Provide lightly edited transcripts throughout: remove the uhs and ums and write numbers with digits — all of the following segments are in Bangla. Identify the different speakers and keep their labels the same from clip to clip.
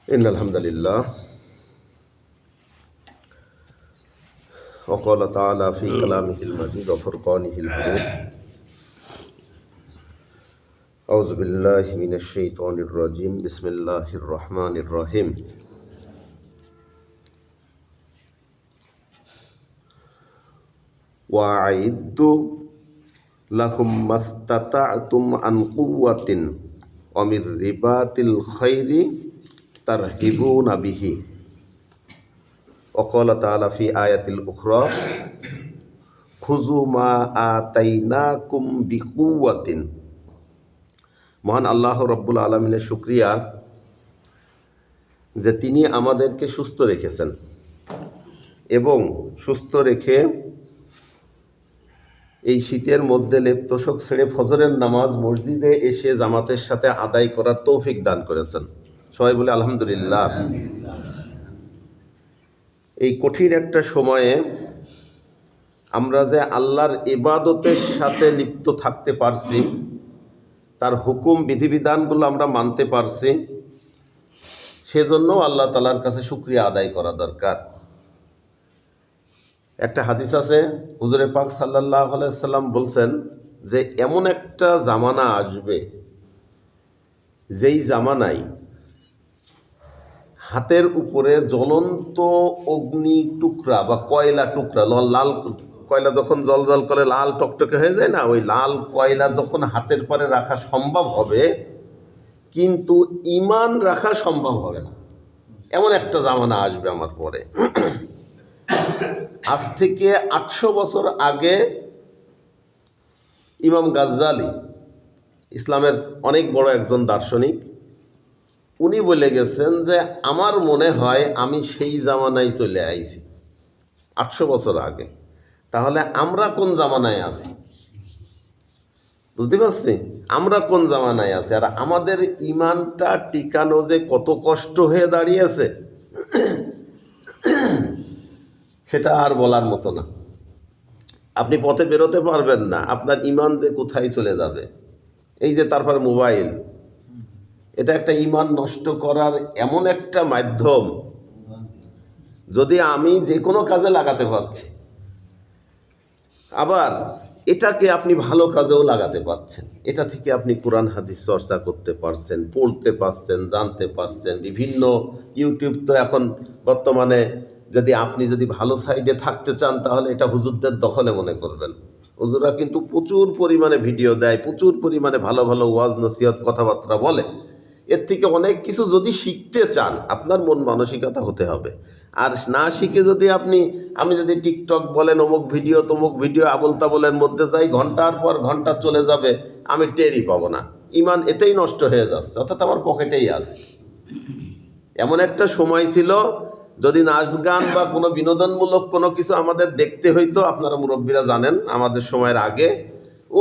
Speaker 1: إن الحمد لله وقال تعالى في كلامه المجيد وفرقانه الحميد أعوذ بالله من الشيطان الرجيم بسم الله الرحمن الرحيم وأعدوا لهم ما استطعتم عن قوة ومن رباط الخيل ترهبون به وقال تعالى في آية الأخرى খুযু মা আতাইনাকুম বিকুওয়াতিন। মহান আল্লাহ রব্বুল আলামিনের শুকরিয়া যে তিনি আমাদেরকে সুস্থ রেখেছেন এবং সুস্থ রেখে এই শীতের মধ্যে লেপ্তশোক ছেড়ে ফজরের নামাজ মসজিদে এসে জামাতের সাথে আদায় করার তৌফিক দান করেছেন। সবাই বলে আলহামদুলিল্লাহ। এই কঠিন একটা সময়ে আমরা যে আল্লাহর ইবাদতের সাথে লিপ্ত থাকতে পারছি, তার হুকুম বিধিবিধানগুলো আমরা মানতে পারছি, সেজন্য আল্লাহ তাআলার কাছে শুকরিয়া আদায় করা দরকার। একটা হাদিস আছে, হুজুরে পাক সাল্লাল্লাহু আলাইহি সাল্লাম বলছেন যে এমন একটা জামানা আসবে যেই জামানায় হাতের উপরে জ্বলন্ত অগ্নি টুকরা বা কয়লা টুকরা, লাল কয়লা যখন জল জল করে লাল টকটকে হয়ে যায় না, ওই লাল কয়লা যখন হাতের পরে রাখা সম্ভব হবে, কিন্তু ঈমান রাখা সম্ভব হবে না, এমন একটা জামানা আসবে আমার পরে। আজ থেকে 800 বছর আগে ইমাম গাজ্জালি, ইসলামের অনেক বড় একজন দার্শনিক, উনি বলে গেছেন যে আমার মনে হয় আমি সেই জামানায় চলে আইছি 800 বছর আগে। তাহলে আমরা কোন জামানায় আছি বুঝতে পারছি? আমরা কোন জামানায় আছি, আর আমাদের ইমানটা টিকানো যে কত কষ্ট হয়ে দাঁড়িয়েছে সেটা আর বলার মতো না। আপনি পথে বেরোতে পারবেন না, আপনার ইমান যে কোথায় চলে যাবে। এই যে তারপর মোবাইল, এটা একটা ইমান নষ্ট করার এমন একটা মাধ্যম, যদি আমি যে কোনো কাজে লাগাতে পারছি, আবার এটাকে আপনি ভালো কাজেও লাগাতে পারছেন। এটা থেকে আপনি কোরআন হাদিস চর্চা করতে পারছেন, পড়তে পারছেন, জানতে পারছেন। বিভিন্ন ইউটিউব তো এখন বর্তমানে, আপনি যদি ভালো সাইডে থাকতে চান তাহলে এটা হুজুরদের দখলে মনে করবেন। হুজুররা কিন্তু প্রচুর পরিমাণে ভিডিও দেয়, প্রচুর পরিমাণে ভালো ভালো ওয়াজ নসিহত কথাবার্তা বলে। এর থেকে অনেক কিছু যদি শিখতে চান, আপনার মন মানসিকতা হতে হবে। আর না শিখে যদি আমি যদি টিকটক বলেন, অমুক ভিডিও তমুক ভিডিও আবল তাবলের মধ্যে যাই, ঘন্টার পর ঘন্টা চলে যাবে, আমি টেরই পাবো না। ইমান এতেই নষ্ট হয়ে যাচ্ছে, অর্থাৎ আমার পকেটেই আছে। এমন একটা সময় ছিল, যদি নাচ গান বা কোনো বিনোদনমূলক কোনো কিছু আমাদের দেখতে হইতো, আপনারা মুরব্বীরা জানেন, আমাদের সময়ের আগে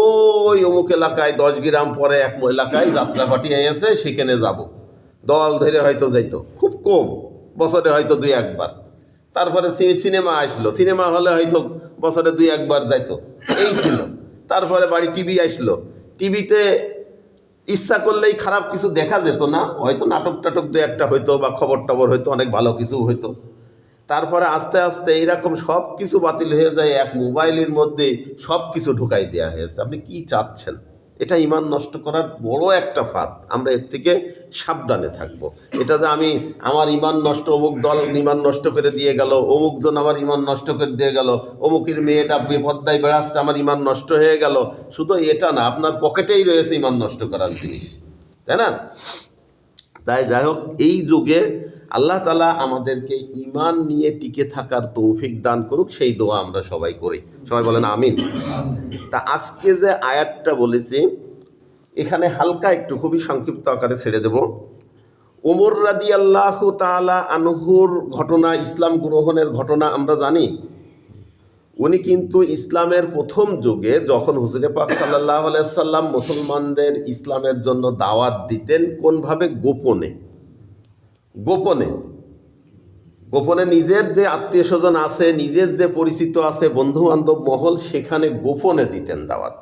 Speaker 1: ওই অমুক এলাকায় 10 গ্রাম পরে এক এলাকায় যাত্রা পাঠিয়ে এসে সেখানে যাব, দল ধরে হয়তো যাইতো, খুব কম, বছরে হয়তো 2-1 বার। তারপরে সিনেমা আসলো, সিনেমা হলে হয়তো বছরে 2-1 বার যাইতো, এই ছিল। তারপরে বাড়ি টিভি আসলো, টিভিতে ইচ্ছা করলেই খারাপ কিছু দেখা যেত না, হয়তো নাটক টাটক 2-1টা হইতো বা খবর টবর হইতো, অনেক ভালো কিছু হইতো। তারপরে আস্তে আস্তে এইরকম সব কিছু বাতিল হয়ে যায়, এক মোবাইলের মধ্যে সব কিছু ঢুকাই দেওয়া হয়েছে। আপনি কি চাচ্ছেন? এটা ইমান নষ্ট করার বড় একটা ফাঁদ। আমরা এর থেকে সাবধানে থাকব। এটা যে আমার ইমান নষ্ট, অমুক দল ইমান নষ্ট করে দিয়ে গেল, অমুক জন আমার ইমান নষ্ট করে দিয়ে গেল, অমুকের মেয়েটা বেপর্দায় বেড়াচ্ছে, আমার ইমান নষ্ট হয়ে গেল, শুধু এটা না, আপনার পকেটেই রয়েছে ইমান নষ্ট করার জিনিস, তাই না? তাই যাই হোক, এই যুগে আল্লাহ তাআলা আমাদেরকে ঈমান নিয়ে টিকে থাকার তৌফিক দান করুক, সেই দোয়া আমরা সবাই করি। সবাই বলেন আমিন। তা আজকে যে আয়াতটা বলেছি, এখানে হালকা একটু খুবই সংক্ষিপ্ত আকারে ছেড়ে দেব। ওমর রাদিয়াল্লাহু তাআলা আনহুর ঘটনা, ইসলাম গ্রহণের ঘটনা আমরা জানি। উনি কিন্তু ইসলামের প্রথম যুগে যখন হুজুরে পাক সাল্লাল্লাহু আলাইহি সাল্লাম মুসলমানদের ইসলামের জন্য দাওয়াত দিতেন, কোনভাবে? গোপনে গোপনে গোপনে নিজের যে আত্মীয় স্বজন আছে, নিজের যে পরিচিত আছে, বন্ধু বান্ধব মহল, সেখানে গোপনে দিতেন দাওয়াত।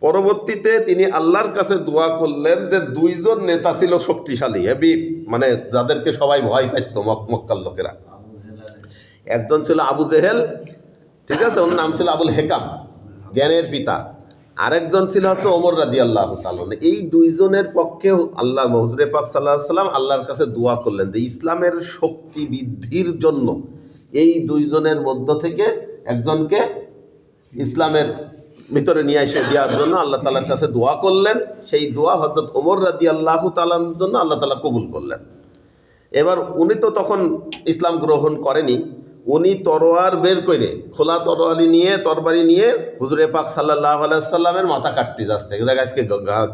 Speaker 1: পরবর্তীতে তিনি আল্লাহর কাছে দোয়া করলেন যে দুইজন নেতা ছিল শক্তিশালী, হেবি, মানে যাদেরকে সবাই ভয় পাইত মক্কার লোকেরা। একজন ছিল আবু জেহেল, ঠিক আছে, ওর নাম ছিল আবুল হেকাম, জ্ঞানের পিতা। আরেকজন ছিল হচ্ছে ওমর রাদিয়াল্লাহু তাআলা। এই দুইজনের পক্ষে আল্লাহ হুজুরে পাক সাল্লাল্লাহু আলাইহি সাল্লাম আল্লাহর কাছে দোয়া করলেন যে ইসলামের শক্তি বৃদ্ধির জন্য এই দুইজনের মধ্য থেকে একজনকে ইসলামের ভিতরে নিয়ে এসে দেওয়ার জন্য আল্লাহ তাআলার কাছে দোয়া করলেন। সেই দোয়া হযরত ওমর রাদিয়াল্লাহু তাআলার জন্য আল্লাহ তাআলা কবুল করলেন। এবার উনি তো তখন ইসলাম গ্রহণ করেনি, উনি তরোয়ার বের করে খোলা তরবারি নিয়ে হুজুরে পাক সাল্লাল্লাহু আলাইহি সাল্লামের মাথা কাটতে যাচ্ছে। আজকে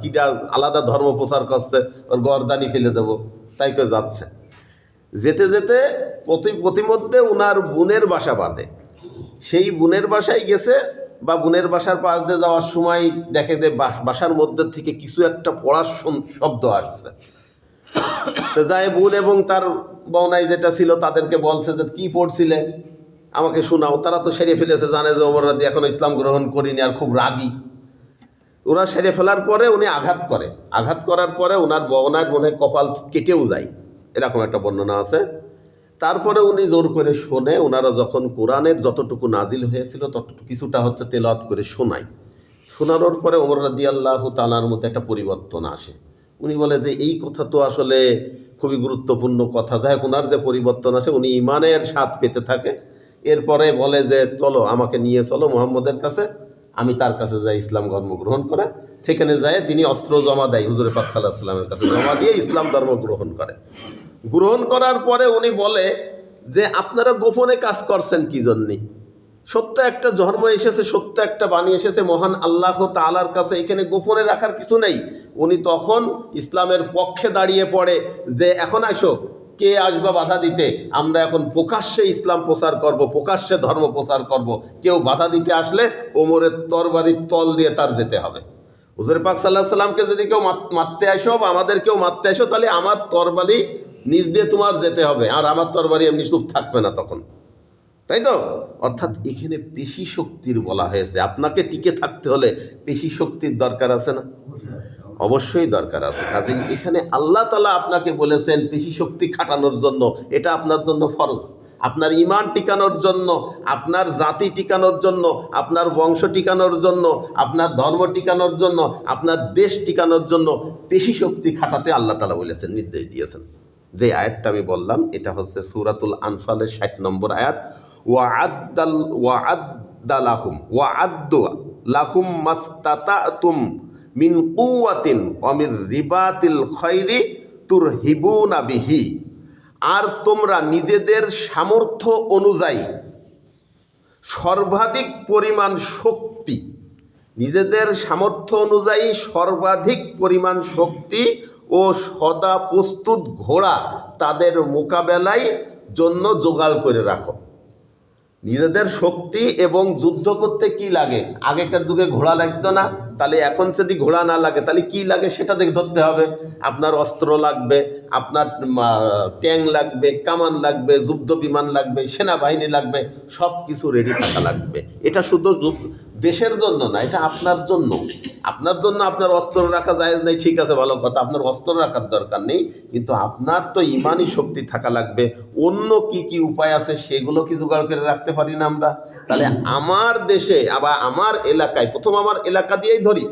Speaker 1: কিটা আলাদা ধর্ম প্রচার করছে, ওর গর্দানি ফেলে দেবো, তাই করে যাচ্ছে। যেতে যেতে প্রতিমধ্যে উনার বোনের বাসা বাঁধে, সেই বোনের বাসায় গেছে বা বোনের বাসার পাশ দিয়ে যাওয়ার সময় দেখে যে বাসার মধ্যে থেকে কিছু একটা পড়ার শব্দ আসছে। তো যায় বোন এবং তার বউনাই যেটা ছিল তাদেরকে বলছে যে কি পড়ছিলে, আমাকে শোনাও। তারা তো সেরে ফেলেছে, জানে যে ওমর রাদি এখনো ইসলাম গ্রহণ করিনি, আর খুব রাগী। ওরা সেরে ফেলার পরে উনি আঘাত করার পরে ওনার বউনার মনে কপাল কেটেও যায়, এরকম একটা বর্ণনা আছে। তারপরে উনি জোর করে শোনে, ওনারা যখন কোরআনের যতটুকু নাজিল হয়েছিল ততটুকু কিছুটা হচ্ছে তেলাওয়াত করে শোনানোর পরে ওমর রাদিয়াল্লাহু তাআলার মধ্যে একটা পরিবর্তন আসে। উনি বলে যে এই কথা তো আসলে খুবই গুরুত্বপূর্ণ কথা। যাই হোক, ওনার যে পরিবর্তন আসে, উনি ইমানের স্বাদ পেতে থাকে। এরপরে বলে যে চলো, আমাকে নিয়ে চলো মুহাম্মদের কাছে, আমি তার কাছে যাই ইসলাম ধর্ম গ্রহণ করে। সেখানে যায় তিনি অস্ত্র জমা দেয় হুজুরে পাক সাল্লাল্লাহু আলাইহি সাল্লামের কাছে, জমা দিয়ে ইসলাম ধর্ম গ্রহণ করার পরে উনি বলে যে আপনারা গোপনে কাজ করছেন কি জন্যে? সত্য একটা ধর্ম এসেছে, সত্য একটা বাণী এসেছে মহান আল্লাহ তাআলার কাছে, এখানে গোপনে রাখার কিছু নেই। উনি তখন ইসলামের পক্ষে দাঁড়িয়ে পড়ে যে এখন আসো, কে আসবে বাধা দিতে, আমরা এখন প্রকাশ্যে ইসলাম প্রচার করব, প্রকাশ্যে ধর্ম প্রচার করব। কেউ বাধা দিতে আসলে ওমরের তরবারির তল দিয়ে তার যেতে হবে। হুজুর পাক সাল্লাল্লাহু আলাইহি সাল্লামকে যদি কেউ মারতে আসো বা আমাদের কেউ মারতে আসো, তাহলে আমার তরবারি নিজ দিয়ে তোমার যেতে হবে, আর আমার তরবারি এমনি চুপ থাকবে না তখন, তাই তো? অর্থাৎ এখানে পেশি শক্তির বলা হয়েছে। আপনাকে টিকে থাকতে হলে পেশি শক্তির দরকার আছে না? অবশ্যই দরকার আছে। কাজে এখানে আল্লাহ তাআলা আপনাকে বলেছেন পেশি শক্তি খাটানোর জন্য, এটা আপনার জন্য ফরজ। আপনার ইমান টিকানোর জন্য, আপনার জাতি টিকানোর জন্য, আপনার বংশ টিকানোর জন্য, আপনার ধর্ম টিকানোর জন্য, আপনার দেশ টিকানোর জন্য পেশি শক্তি খাটাতে আল্লাহ তাআলা বলেছেন, নির্দেশ দিয়েছেন। যে আয়াতটা আমি বললাম এটা হচ্ছে সূরাতুল আনফালের ৬০ নম্বর আয়াত। ওয়াআদ্দু লাহুম মাস্তাতাতুম মিন কুওয়াতিন ওয়া মির রিবাতিল খায়রি তুরহিবুনা বিহি। আর তোমরা নিজেদের সামর্থ্য অনুযায়ী সর্বাধিক পরিমাণ শক্তি, নিজেদের সামর্থ্য অনুযায়ী সর্বাধিক পরিমাণ শক্তি ও সদা প্রস্তুত ঘোড়া তাদের মোকাবেলায় জন্য জোগাড় করে রাখো। নিজেদের শক্তি এবং যুদ্ধ করতে কি লাগে? আগেকার যুগে ঘোড়া লাগতো না, তাহলে এখন যদি ঘোড়া না লাগে তাহলে কি লাগে সেটা দেখে ধরতে হবে। আপনার অস্ত্র লাগবে, আপনার ট্যাঙ্ক লাগবে, কামান লাগবে, যুদ্ধ বিমান লাগবে, সেনাবাহিনী লাগবে, সব কিছু রেডি থাকা লাগবে। এটা শুধু দেশের জন্য না, এটা আপনার জন্য। আপনার অস্ত্র রাখা জায়েজ নেই, ঠিক আছে, ভালো কথা, আপনার অস্ত্র রাখার দরকার নেই, কিন্তু আপনার তো ইমানি শক্তি থাকা লাগবে। অন্য কি কি উপায় আছে সেগুলো কি জোগাড় করে রাখতে পারি না আমরা? তাহলে আমার দেশে আবার আমার এলাকায়, প্রথম আমার এলাকা দিয়েই ধরি,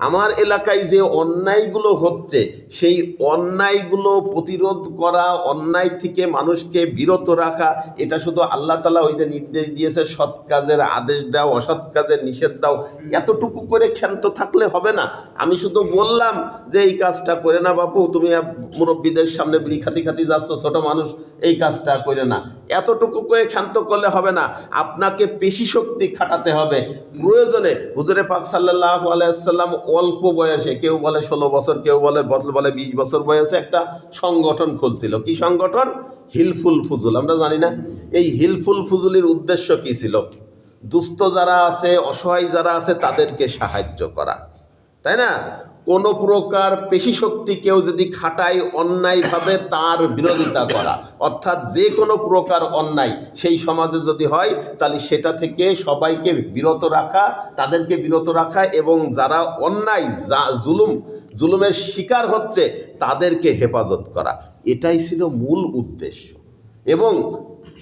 Speaker 1: আমার এলাকায় যে অন্যায়গুলো হচ্ছে সেই অন্যায়গুলো প্রতিরোধ করা, অন্যায় থেকে মানুষকে বিরত রাখা, এটা শুধু আল্লাহ তাআলা ওই যে নির্দেশ দিয়েছে সৎ কাজের আদেশ দাও, অসৎ কাজের নিষেধ দাও, এতটুকু করে ক্ষান্ত থাকলে হবে না। আমি শুধু বললাম যে এই কাজটা করে না বাপু, তুমি মুরব্বীদের সামনে বিড়ি খাতি যাচ্ছ, ছোট মানুষ, এই কাজটা করে না, এতটুকু করে ক্ষান্ত করলে হবে না। আপনাকে পেশি শক্তি খাটাতে হবে। প্রয়োজনে হুজুরে পাক সাল্লাল্লাহু আলাইহি ওয়াসাল্লাম অল্প বয়সে, কেউ বলে 16 বছর, কেউ বলে 20 বছর বয়সে একটা সংগঠন খুলছিল। কি সংগঠন? হিলফুল ফুজুল। আমরা জানি না এই হিলফুল ফুজুলির উদ্দেশ্য কি ছিল? দুস্থ যারা আছে, অসহায় যারা আছে তাদেরকে সাহায্য করা, তাই না? কোনো প্রকার পেশিশক্তি কেউ যদি খাটায় অন্যায়ভাবে তার বিরোধিতা করা, অর্থাৎ যে কোনো প্রকার অন্যায় সেই সমাজে যদি হয় তাহলে সেটা থেকে সবাইকে বিরত রাখা, তাদেরকে বিরত রাখা, এবং যারা অন্যায় জুলুমের শিকার হচ্ছে তাদেরকে হেফাজত করা, এটাই ছিল মূল উদ্দেশ্য। এবং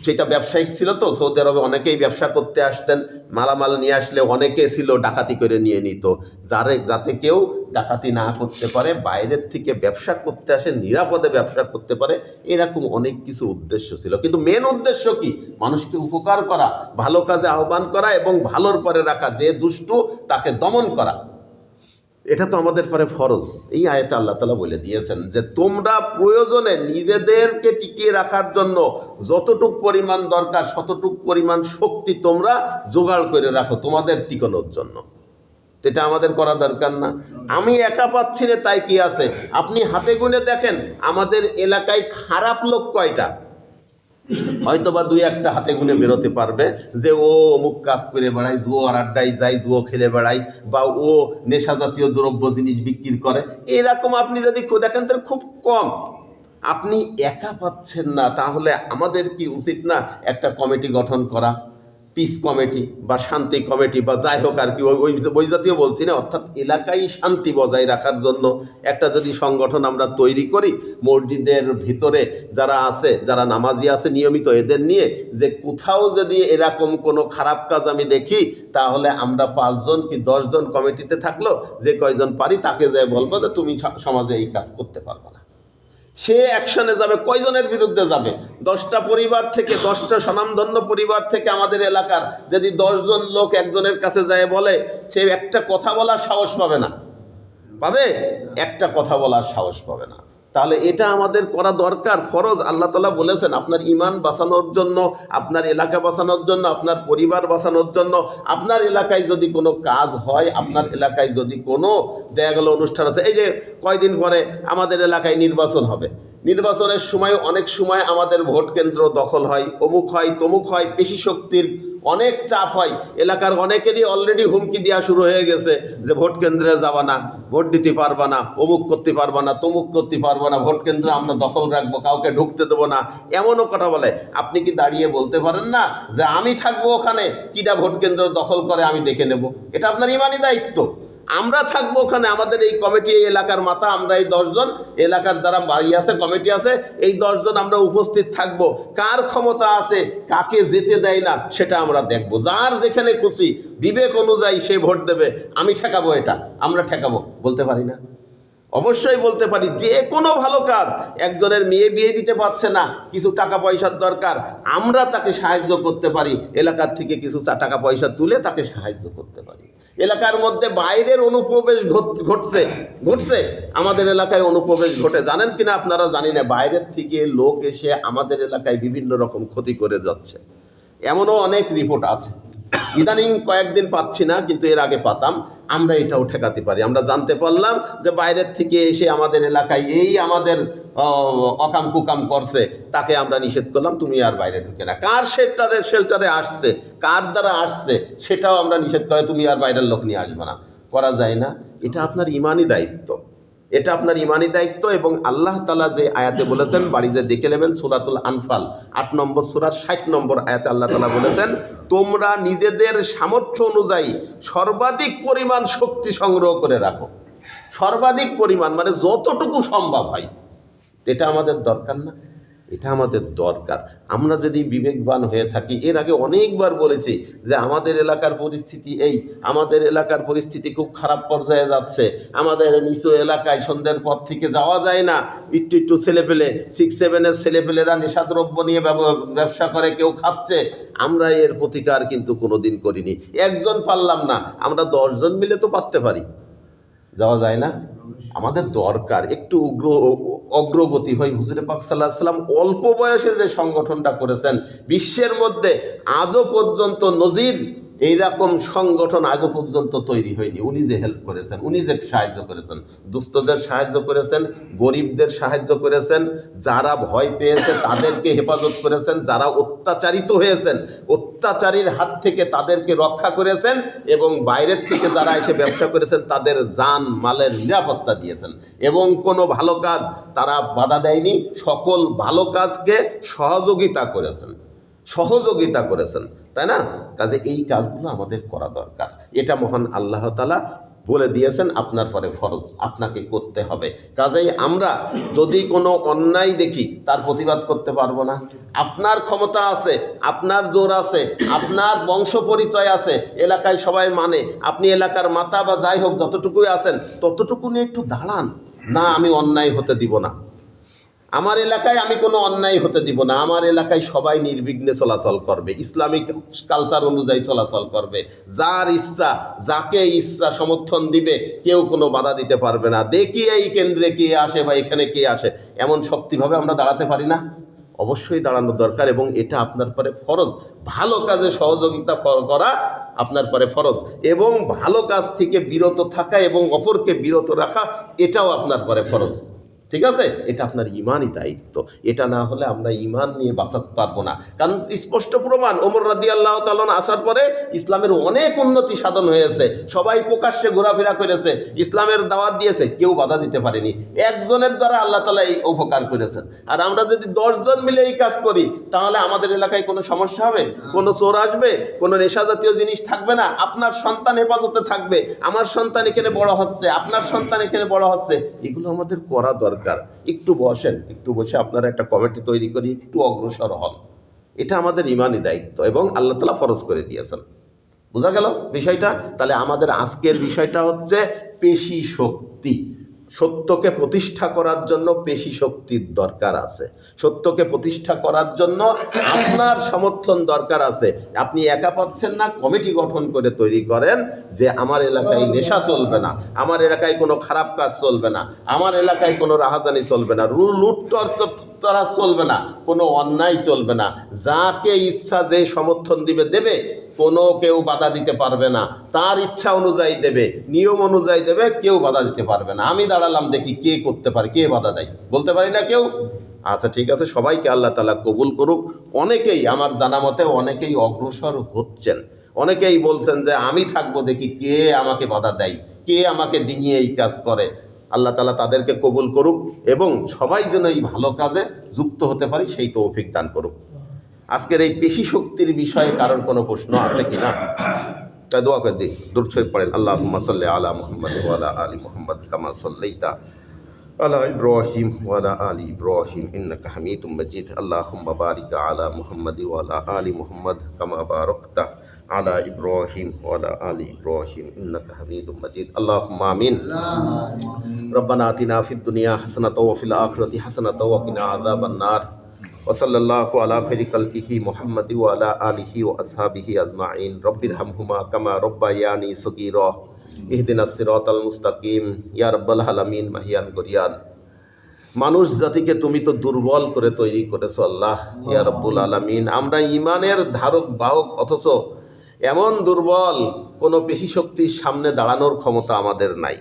Speaker 1: সেটা ব্যবসায়িক ছিল, তো সৌদি আরবে অনেকেই ব্যবসা করতে আসতেন, মালামাল নিয়ে আসলে অনেকে ছিল ডাকাতি করে নিয়ে নিত, যাতে কেউ ডাকাতি না করতে পারে, বাইরের থেকে ব্যবসা করতে আসে নিরাপদে ব্যবসা করতে পারে, এরকম অনেক কিছু উদ্দেশ্য ছিল। কিন্তু মেন উদ্দেশ্য কি? মানুষকে উপকার করা, ভালো কাজে আহ্বান করা এবং ভালোর পরে রাখা, যে দুষ্টু তাকে দমন করা। এটা তো আমাদের পরে ফরজ। এই আয়াতে আল্লাহ তাআলা বলে দিয়েছেন যে তোমরা প্রয়োজনে নিজেদেরকে টিকিয়ে রাখার জন্য যতটুক পরিমাণ দরকার ততটুক পরিমাণ শক্তি তোমরা জোগাড় করে রাখো তোমাদের টিকানোর জন্য। এটা আমাদের করা দরকার না? আমি একা পাচ্ছি না তাই কি আছে? আপনি হাতে গুনে দেখেন আমাদের এলাকায় খারাপ লোক কয়টা? হয়তো বা দুই একটা হাতে গুনে বেরোতে পারবে যে ও অমুক কাজ করে বেড়ায়, জুয়োর আড্ডায় যায়, জুয়ো খেলে বেড়ায়, বা ও নেশা জাতীয় দ্রব্য জিনিস বিক্রি করে, এরকম আপনি যদি দেখেন তাহলে খুব কম। আপনি একা পাচ্ছেন না, তাহলে আমাদের কি উচিত না একটা কমিটি গঠন করা, পিস কমিটি বা শান্তি কমিটি বা যাই হোক আর কি, ওই জাতীয় বলছি না, অর্থাৎ এলাকায় শান্তি বজায় রাখার জন্য একটা যদি সংগঠন আমরা তৈরি করি, মসজিদের ভিতরে যারা আছে, যারা নামাজি আছে নিয়মিত, এদের নিয়ে যে কোথাও যদি এরকম কোনো খারাপ কাজ আমি দেখি, তাহলে আমরা 5 জন কি 10 জন কমিটিতে থাকলো, যে কয়জন পারি তাকে যাই বলবো যে তুমি সমাজে এই কাজ করতে পারবে না। সে অ্যাকশনে যাবে। কয়জনের বিরুদ্ধে যাবে? 10টা পরিবার থেকে, 10টা স্বনামধন্য পরিবার থেকে আমাদের এলাকার যদি 10 জন লোক একজনের কাছে যায় বলে, সে একটা কথা বলার সাহস পাবে না। পাবে? একটা কথা বলার সাহস পাবে না। তাহলে এটা আমাদের করা দরকার, ফরজ। আল্লাহ তাআলা বলেছেন আপনার ঈমান বাঁচানোর জন্য, আপনার এলাকা বাঁচানোর জন্য, আপনার পরিবার বাঁচানোর জন্য, আপনার এলাকায় যদি কোনো কাজ হয়, আপনার এলাকায় যদি কোনো দেখা গেল অনুষ্ঠান আছে, এই যে কয়দিন পরে আমাদের এলাকায় নির্বাচন হবে, নির্বাচনের সময় অনেক সময় আমাদের ভোট কেন্দ্র দখল হয়, অমুক হয় তমুক হয়, পেশি শক্তির অনেক চাপ হয়, এলাকার অনেকেরই অলরেডি হুমকি দেওয়া শুরু হয়ে গেছে যে ভোট কেন্দ্রে যাবা না, ভোট দিতে পারবা না, অমুক করতে পারবা না, তমুক করতে পারবা না, ভোট কেন্দ্রে আমরা দখল রাখবো, কাউকে ঢুকতে দেবো না, এমনও কথা বলে। আপনি কি দাঁড়িয়ে বলতে পারেন না যে আমি থাকবো ওখানে, কিটা ভোট কেন্দ্র দখল করে আমি দেখে নেব? এটা আপনার ইমানি দায়িত্ব। আমরা থাকবো ওখানে, আমাদের এই কমিটি, এই এলাকার মাথা, আমরা এই 10 জন এলাকার যারা বাড়ি আছে, কমিটি আছে, এই 10 জন আমরা উপস্থিত থাকবো। কার ক্ষমতা আছে, কাকে যেতে দেয় না সেটা আমরা দেখব। যার যেখানে খুশি বিবেক অনুযায়ী সে ভোট দেবে। আমি ঠেকাবো, এটা আমরা ঠেকাবো বলতে পারি না? অবশ্যই বলতে পারি। যে কোনো ভালো কাজ, একজনের মেয়ে বিয়ে দিতে পারছে না, কিছু টাকা পয়সার দরকার, আমরা তাকে সাহায্য করতে পারি, এলাকার থেকে কিছু টাকা পয়সা তুলে তাকে সাহায্য করতে পারি। এলাকার মধ্যে বাইরের অনুপ্রবেশ ঘটছে, আমাদের এলাকায় অনুপ্রবেশ ঘটে, জানেন কিনা আপনারা জানি না, বাইরের থেকে লোক এসে আমাদের এলাকায় বিভিন্ন রকম ক্ষতি করে যাচ্ছে, এমনও অনেক রিপোর্ট আছে। ইদানিং কয়েকদিন পাচ্ছি না, কিন্তু এর আগে পাতাম। আমরা এটাও ঠেকাতে পারি। আমরা জানতে পারলাম যে বাইরের থেকে এসে আমাদের এলাকায় এই আমাদের অকাম কুকাম করছে, তাকে আমরা নিষেধ করলাম, তুমি আর বাইরে ঢুকে না। কার শেল্টারে আসছে, কার দ্বারা আসছে, সেটাও আমরা নিষেধ করে তুমি আর বাইরের লোক নিয়ে আসবে না। করা যায় না? এটা আপনার ইমানি দায়িত্ব, এটা আপনার ইমানি দায়িত্ব। এবং আল্লাহ তাআলা যে আয়াতে বলেছেন, বাড়ি যে দেখে নেবেন, সূরাতুল আনফাল 8 নম্বর সূরার 60 নম্বর আয়াতে আল্লাহ তাআলা বলেছেন, তোমরা নিজেদের সামর্থ্য অনুযায়ী সর্বাধিক পরিমাণ শক্তি সংগ্রহ করে রাখো। সর্বাধিক পরিমাণ মানে যতটুকু সম্ভব হয়। এটা আমাদের দরকার না? এটা আমাদের দরকার। আমরা যদি বিবেকবান হয়ে থাকি, এর আগে অনেকবার বলেছি যে আমাদের এলাকার পরিস্থিতি এই, আমাদের এলাকার পরিস্থিতি খুব খারাপ পর্যায়ে যাচ্ছে, আমাদের নিচু এলাকায় সন্ধ্যের পর থেকে যাওয়া যায় না, একটু ছেলেপেলে 6-7 ছেলেপেলেরা নেশাদ্রব্য নিয়ে ব্যবসা করে, কেউ খাচ্ছে। আমরা এর প্রতিকার কিন্তু কোনোদিন করিনি। একজন পারলাম না, আমরা 10 জন মিলে তো পারতে পারি। যাওয়া যায় না? আমাদের দরকার একটু অগ্রগতি হয়। হুজুর পাক সাল্লাল্লাহু আলাইহি ওয়াসাল্লাম অল্প বয়সে যে সংগঠনটা করেছেন, বিশ্বের মধ্যে আজও পর্যন্ত নজির এইরকম সংগঠন আজও পর্যন্ত তৈরি হয়নি। উনি যে হেল্প করেছেন, উনি যে সাহায্য করেছেন, দুস্থদের সাহায্য করেছেন, গরিবদের সাহায্য করেছেন, যারা ভয় পেয়েছে তাদেরকে হেফাজত করেছেন, যারা অত্যাচারিত হয়েছেন অত্যাচারীর হাত থেকে তাদেরকে রক্ষা করেছেন, এবং বাইরের থেকে যারা এসে ব্যবসা করেছেন তাদের জান মালের নিরাপত্তা দিয়েছেন, এবং কোনো ভালো কাজ তারা বাধা দেয়নি, সকল ভালো কাজকে সহযোগিতা করেছেন, তাই না? কাজে এই কাজগুলো আমাদের করা দরকার। এটা মহান আল্লাহ তাআলা বলে দিয়েছেন আপনার পরে ফরজ, আপনাকে করতে হবে। কাজেই আমরা যদি কোনো অন্যায় দেখি তার প্রতিবাদ করতে পারবো না। আপনার ক্ষমতা আছে, আপনার জোর আছে, আপনার বংশ পরিচয় আছে, এলাকায় সবাই মানে, আপনি এলাকার মাতা বা যাই হোক যতটুকুই আছেন ততটুকু নিয়ে একটু দাঁড়ান। না, আমি অন্যায় হতে দিব না, আমার এলাকায় আমি কোনো অন্যায় হতে দিব না, আমার এলাকায় সবাই নির্বিঘ্নে চলাচল করবে, ইসলামিক কালচার অনুযায়ী চলাচল করবে, যার ইচ্ছা যাকে ইচ্ছা সমর্থন দিবে, কেউ কোনো বাধা দিতে পারবে না। দেখি এই কেন্দ্রে কে আসে বা এখানে কে আসে, এমন শক্তিভাবে আমরা দাঁড়াতে পারি না? অবশ্যই দাঁড়ানো দরকার, এবং এটা আপনার পরে ফরজ। ভালো কাজে সহযোগিতা করা আপনার পরে ফরজ, এবং ভালো কাজ থেকে বিরত থাকা এবং অপরকে বিরত রাখা এটাও আপনার পরে ফরজ। ঠিক আছে? এটা আপনার ইমানই দায়িত্ব। এটা না হলে আমরা ইমান নিয়ে বাঁচাতে পারবো না। কারণ স্পষ্ট প্রমাণ, ওমর রাদিয়াল্লাহু তাআলা আসার পরে ইসলামের অনেক উন্নতি সাধন হয়েছে, সবাই প্রকাশ্যে ঘোরাফেরা করেছে, ইসলামের দাওয়াত দিয়েছে, কেউ বাধা দিতে পারেনি। একজনের দ্বারা আল্লাহ তাআলা এই উপকার করেছেন। আর আমরা যদি 10 জন মিলে এই কাজ করি তাহলে আমাদের এলাকায় কোনো সমস্যা হবে? কোনো চোর আসবে? কোনো নেশা জাতীয় জিনিস থাকবে না? আপনার সন্তান হেফাজতে থাকবে, আমার সন্তান এখানে বড় হচ্ছে, আপনার সন্তান এখানে বড় হচ্ছে। এগুলো আমাদের করা দরকার। একটু বসেন, একটু বসে আপনারা একটা কমিটি তৈরি করে একটু অগ্রসর হন। এটা আমাদের ইমানি দায়িত্ব এবং আল্লাহ তাআলা ফরজ করে দিয়েছেন। বোঝা গেল বিষয়টা? তাহলে আমাদের আজকের বিষয়টা হচ্ছে পেশি শক্তি। সত্যকে প্রতিষ্ঠা করার জন্য পেশি শক্তির দরকার আছে। সত্যকে প্রতিষ্ঠা করার জন্য আপনার সমর্থন দরকার আছে। আপনি একা পাচ্ছেন না, কমিটি গঠন করে তৈরি করেন যে আমার এলাকায় নেশা চলবে না, আমার এলাকায় কোনো খারাপ কাজ চলবে না, আমার এলাকায় কোনো রাহাজানি চলবে না, লুটতরাজ চলবে না, কোনো অন্যায় চলবে না। যাকে ইচ্ছা যে সমর্থন দেবে, কোনো কেউ বাধা দিতে পারবে না, তার ইচ্ছা অনুযায়ী দেবে, নিয়ম অনুযায়ী দেবে, কেউ বাধা দিতে পারবে না। আমি দাঁড়ালাম দেখি কে করতে পারে, কে বাধা দেয়, বলতে পারি না কেউ। আচ্ছা ঠিক আছে, সবাইকে আল্লাহ তাআলা কবুল করুক। অনেকেই আমার জানা মতে অনেকেই অগ্রসর হচ্ছেন, অনেকেই বলছেন যে আমি থাকবো দেখি কে আমাকে বাধা দেয়, কে আমাকে ডিঙিয়ে এই কাজ করে। আল্লাহ তাআলা তাদেরকে কবুল করুক এবং সবাই যেন এই ভালো কাজে যুক্ত হতে পারি সেই তৌফিক দান করুক। আজকের এই পেশি শক্তির বিষয়ে কারোর কোনো প্রশ্ন আছে কিনা? তাই দোয়া করে দিই, দুরূদ শরীফ পড়েন। আল্লাহুম্মা সাল্লি আলা মুহাম্মাদ ওয়া আলা আলি মুহাম্মাদ কামা সাল্লাইতা আলা ইব্রাহিম ওয়া আলা আলি ইব্রাহিম ইন্নাকা হামিদুম মাজিদ। আল্লাহুম্মা বারিক আলা মুহাম্মাদ ওয়া আলা আলি মুহাম্মাদ কামা বারাকতা আলা ইব্রাহিম ওয়া আলা আলি ইব্রাহিম ইন্নাকা হামিদুম মাজিদ। আল্লাহুম্মা আমিন। রব্বানা আতিনা ফিদ দুনিয়া হাসানাতাও ওয়া ফিল আখিরাতি হাসানাতাও ওয়া কিনা আযাবান নার। ওয়াসাল্লাল্লাহু আলা খাইরি খালকিহি মুহাম্মাদি ওয়া আলা আলিহি ওয়া আসহাবিহি আজমাইন। রব্বিরহামহুমা কামা রব্বায়ানি সগীরা। ইহদিনাস সিরাতাল মুস্তাকিম। ইয়া রাব্বাল আলামিন মাহিয়ান গরিয়ান। মানুষ জাতিকে তুমি তো দুর্বল করে তৈরি করেছো আল্লাহ, ইয়া রাব্বুল আলামিন। আমরা ইমানের ধারক বাহক, অথচ এমন দুর্বল, কোনো পেশি শক্তির সামনে দাঁড়ানোর ক্ষমতা আমাদের নাই।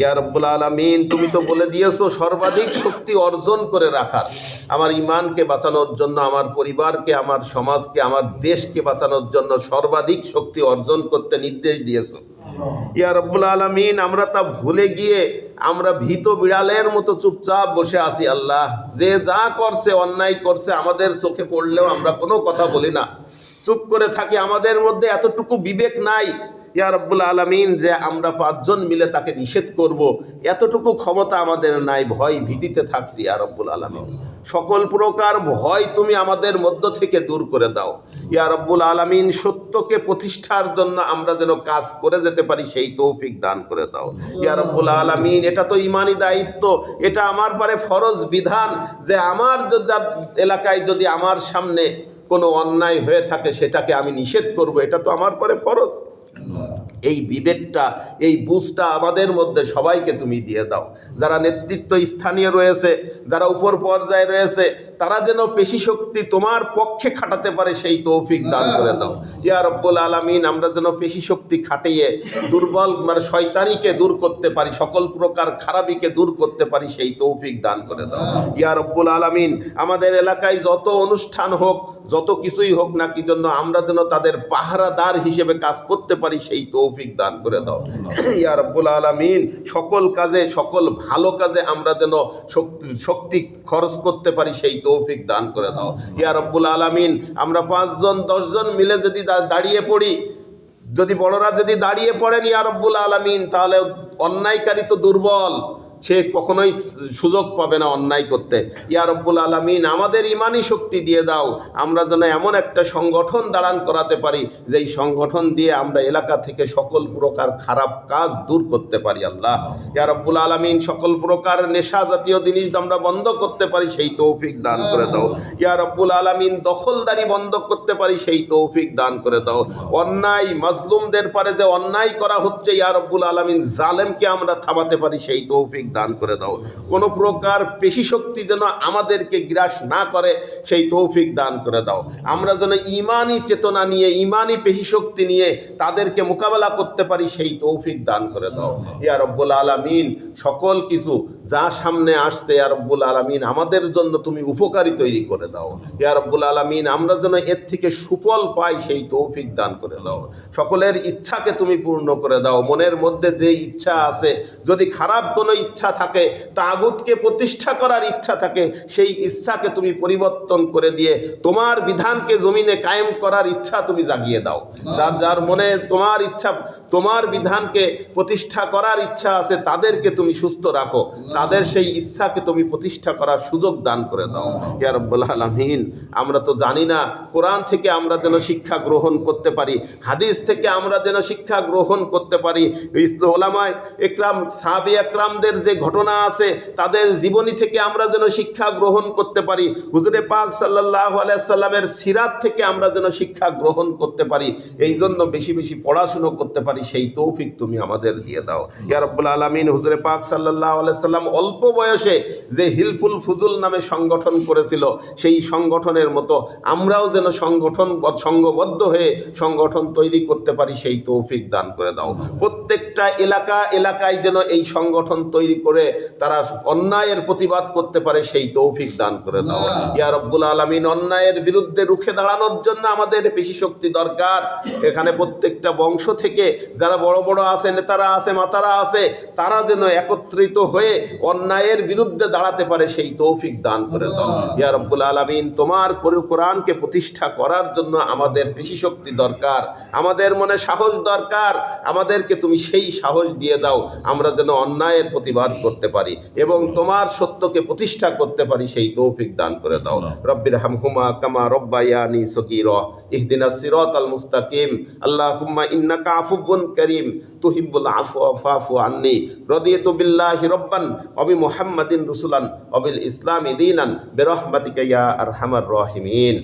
Speaker 1: ইয়া রাব্বুল আলামিন, তুমি তো বলে দিয়েছো সর্বাধিক শক্তি অর্জন করে রাখার, আমার ইমানকে বাঁচানোর জন্য, আমার পরিবারকে, আমার সমাজকে, আমার দেশকে বাঁচানোর জন্য সর্বাধিক শক্তি অর্জন করতে নির্দেশ দিয়েছো। ইয়া রাব্বুল আলামিন, আমরা তা ভুলে গিয়ে আমরা ভীত বিড়ালের মতো চুপচাপ বসে আছি আল্লাহ। যে যা করছে, অন্যায় করছে, আমাদের চোখে পড়লেও আমরা কোনো কথা বলি না, চুপ করে থাকি। আমাদের মধ্যে এতটুকু বিবেক নাই ইয়া রাব্বুল আলামিন যে আমরা 5 জন মিলে তাকে নিষেধ করব, এতটুকু ক্ষমতা আমাদের নাই। ভয় ভীতিতে থাকছি ইয়া রাব্বুল আলামিন। সকল প্রকার ভয় তুমি আমাদের মধ্য থেকে দূর করে দাও ইয়া রাব্বুল আলামিন। সত্যকে প্রতিষ্ঠার জন্য আমরা যেন কাজ করে যেতে পারি সেই তৌফিক দান করে দাও ইয়া রাব্বুল আলামিন। এটা তো ইমানি দায়িত্ব, এটা আমার পরে ফরজ বিধান যে আমার এলাকায় যদি আমার সামনে কোনো অন্যায় হয়ে থাকে সেটাকে আমি নিষেধ করব, এটা তো আমার পরে ফরজ। এই বিবেকটা, এই বুঝটা আমাদের মধ্যে সবাইকে তুমি দিয়ে দাও। যারা নেতৃত্ব স্থানীয় রয়েছে, যারা উপর পর্যায়ে রয়েছে, তারা যেন পেশি শক্তি তোমার পক্ষে খাটাতে পারে সেই তৌফিক দান করে দাও ইয়া রব্বুল আলামিন। আমরা যেন পেশি শক্তি খাটিয়ে দুর্বল শয়তানিকে দূর করতে পারি, সকল প্রকার খারাপিকে দূর করতে পারি সেই তৌফিক দান করে দাও ইয়া রব্বুল আলামিন। আমাদের এলাকায় যত অনুষ্ঠান হোক, যত কিছুই হোক না কি জন্য, আমরা যেন তাদের পাহারাদার হিসেবে কাজ করতে পারি সেই তৌফিক দান করে দাও ইয়া রব্বুল আলামিন। সকল কাজে, সকল ভালো কাজে আমরা যেন শক্তি খরচ করতে পারি সেই তৌফিক দান করে দাও ইয়া রব্বুল আলামিন। আমরা 5 জন 10 জন মিলে যদি দাঁড়িয়ে পড়ি, যদি বড়রা যদি দাঁড়িয়ে পড়েন ইয়া রব্বুল আলামিন, তাহলে অন্যায়কারী তো দুর্বল, সে কখনোই সুযোগ পাবে না অন্যায় করতে ইয়া রব্বুল আলামিন। আমাদের ইমানি শক্তি দিয়ে দাও, আমরা যেন এমন একটা সংগঠন দাঁড়ান করাতে পারি যেই সংগঠন দিয়ে আমরা এলাকা থেকে সকল প্রকার খারাপ কাজ দূর করতে পারি আল্লাহ ইয়া রব্বুল আলামিন। সকল প্রকার নেশা জাতীয় জিনিস আমরা বন্ধ করতে পারি সেই তৌফিক দান করে দাও ইয়া রব্বুল আলামিন। দখলদারি বন্ধ করতে পারি সেই তৌফিক দান করে দাও। অন্যায় মাজলুমদের পারে যে অন্যায় করা হচ্ছে ইয়া রব্বুল আলামিন, জালেমকে আমরা থামাতে পারি সেই তৌফিক দান করে দাও। কোনো প্রকার পেশি শক্তি যেন আমাদেরকে গ্রাস না করে সেই তৌফিক দান করে দাও। আমরা যেন ইমানি চেতনা নিয়ে, ইমানি পেশি শক্তি নিয়ে তাদেরকে মোকাবেলা করতে পারি সেই তৌফিক দান করে দাও ইয়া রব্বুল আলামিন। সকল কিছু যা সামনে আসছে ইয়া রব্বুল আলামিন, আমাদের জন্য তুমি উপকারী তৈরি করে দাও ইয়া রব্বুল আলামিন। আমরা যেন এর থেকে সুফল পাই সেই তৌফিক দান করে দাও। সকলের ইচ্ছাকে তুমি পূর্ণ করে দাও। মনের মধ্যে যে ইচ্ছা আছে, যদি খারাপ কোনো ইচ্ছা থাকে, তাগুতকে প্রতিষ্ঠা করার ইচ্ছা থাকে, সেই ইচ্ছাকে তুমি পরিবর্তন করে দিয়ে তোমার বিধানকে জমিনে কায়েম করার ইচ্ছা তুমি জাগিয়ে দাও। যার যার মনে তোমার ইচ্ছা, তোমার বিধানকে প্রতিষ্ঠা করার ইচ্ছা আছে, তাদেরকে তুমি সুস্থ রাখো, তাদের সেই ইচ্ছাকে তুমি প্রতিষ্ঠা করার সুযোগ দান করে দাও ইয়া রাব্বুল আলামিন। আমরা তো জানি না, কোরআন থেকে আমরা যেন শিক্ষা গ্রহণ করতে পারি, হাদিস থেকে আমরা যেন শিক্ষা গ্রহণ করতে পারি। ওলামায়ে একরাম, সাহাবী একরামদের যে ঘটনা আছে, তাদের জীবনী থেকে আমরা যেন শিক্ষা গ্রহণ করতে পারি। হুজুরে পাক সাল্লাল্লাহু আলাইহি সাল্লামের সিরাত থেকে আমরা যেন শিক্ষা গ্রহণ করতে পারি। এই জন্য বেশি বেশি পড়াশুনো করতে পারি সেই তৌফিক তুমি আমাদের দিয়ে দাও ইয়া রাব্বুল আলামিন। হুজুরে পাক সাল্লাল্লাহু আলাইহি সাল্লাম অল্প বয়সে যে হিলফুল ফুজুল নামে সংগঠন করেছিল, সেই সংগঠনের মতো আমরাও যেন সংঘবদ্ধ হয়ে সংগঠন তৈরি করতে পারি সেই তৌফিক দান করে দাও। প্রত্যেকটা এলাকায় যেন এই সংগঠন তৈরি করে তারা অন্যায়ের প্রতিবাদ করতে পারে সেই তৌফিক দান করে দাও ইয়া রাব্বুল আলামিন। অন্যায়ের বিরুদ্ধে রুখে দাঁড়ানোর জন্য আমাদের পেশি শক্তি দরকার। এখানে প্রত্যেকটা বংশ থেকে যারা বড় বড় আছে, নেতারা আছে, মাতারা আছে, তারা যেন একত্রিত হয়ে অন্যায়ের বিরুদ্ধে দাঁড়াতে পারে সেই তৌফিক দান করে দাও ইয়া রাব্বুল আলামিন। তোমার কোরআনকে প্রতিষ্ঠা করার জন্য আমাদের পেশি শক্তি দরকার, আমাদের মনে সাহস দরকার। আমাদেরকে তুমি সেই সাহস দিয়ে দাও, আমরা যেন অন্যায়ের প্রতিবাদ করতে পারি এবং তোমার সত্যকে প্রতিষ্ঠা করতে পারি সেই তৌফিক দান করে দাও। রব্বির হামহুমা কামা রব্বায়ানি সগীরা ইহদিনাস সিরাতাল মুস্তাকিম। আল্লাহুম্মা ইন্নাকা আফুবুন কারীম তুহিব্বুল আফওয়া ফাফু আন্নি। রাদিয়াতু বিল্লাহি রাব্বান ওয়া বি মুহাম্মাদিন রাসূলান ওয়া বিল ইসলামি দীনান বিরহমাতিকা ইয়া আরহামার রাহিমিন।